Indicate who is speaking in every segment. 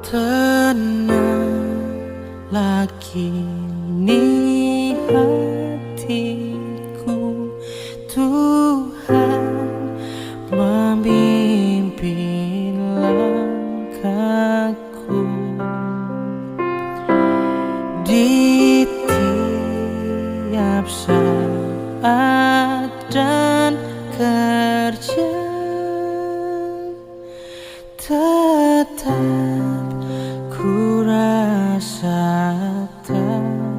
Speaker 1: Tenanglah kini hatiku, Tuhan memimpin langkahku di tiap saat dan kerja, tetap ku rasa tangannya.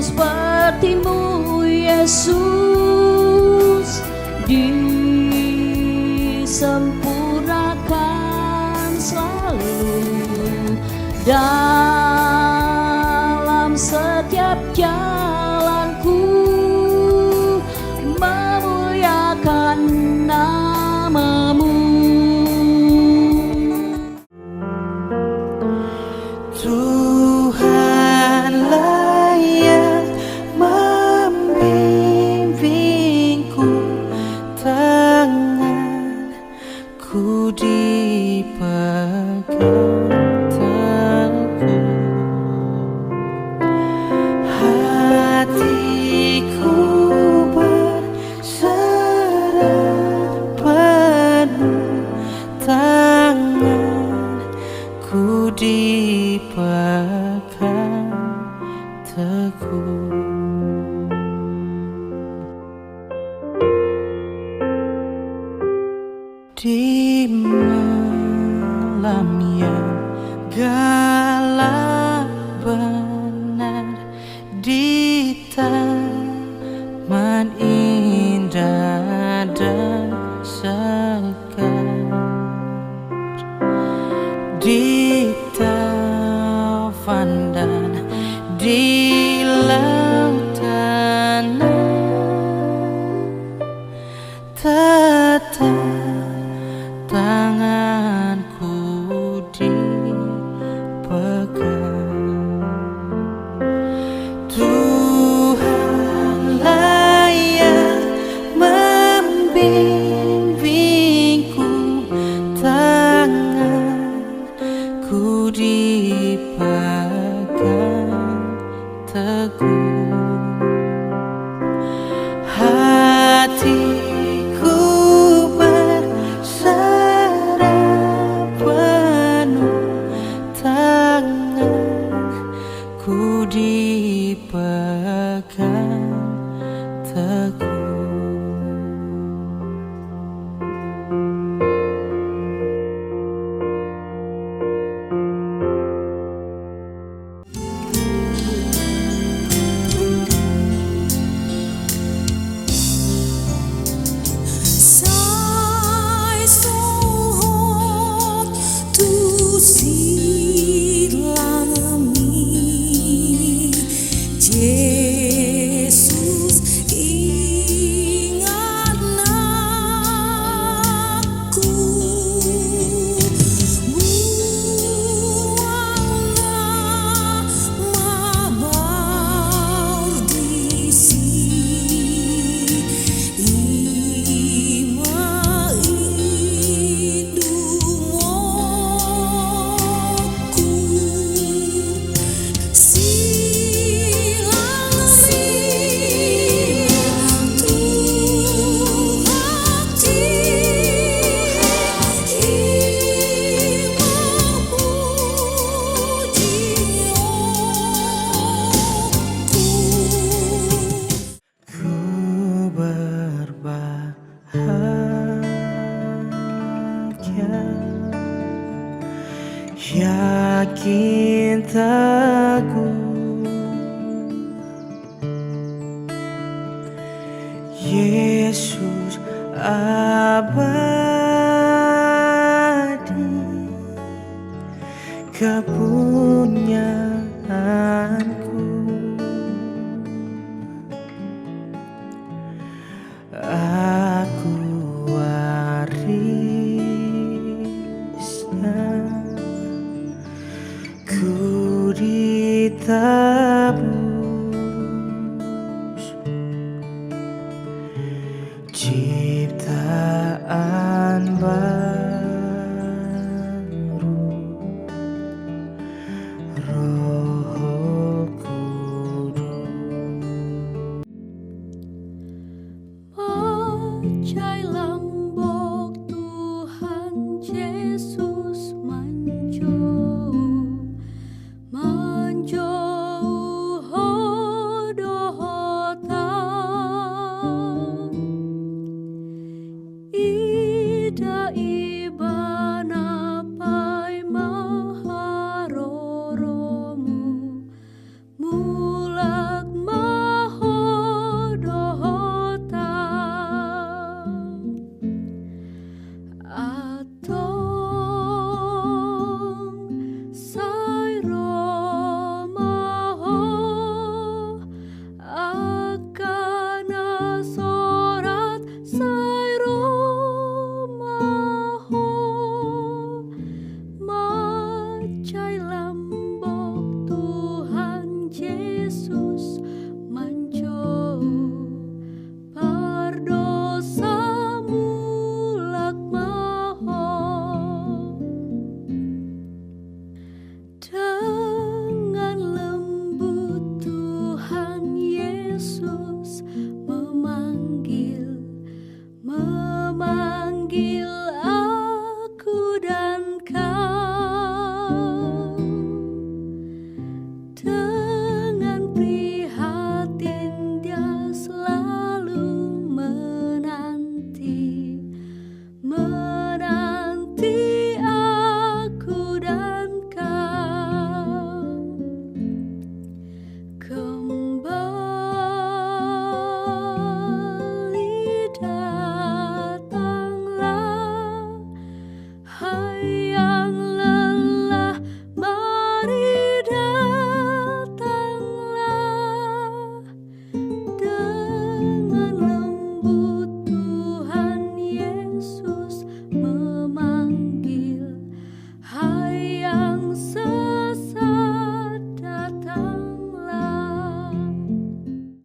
Speaker 2: Sepertimu Yesus, disempurnakan selalu dalam setiap jalanku, memuliakan namamu.
Speaker 1: Tuhanlah yang membimbingku, tanganku dipegang teguh, hatiku berserah penuh, tanganku dipegang teguh. Di malam yang gelap benar, di taman indah dan segar, di taufan dan di lautan, tetap tanganku dipegang. Tuhanlah yang membimbingku, tanganku dipegang teguh, hatiku berserah penuh, tanganku dipegang teguh. yakin teguh, Yesus abadi, kepunyaanku. Aku warisnya, ku ditebus, ciptaan baru, Roh Kudus.
Speaker 2: Pacai lambok Tuhan Yesus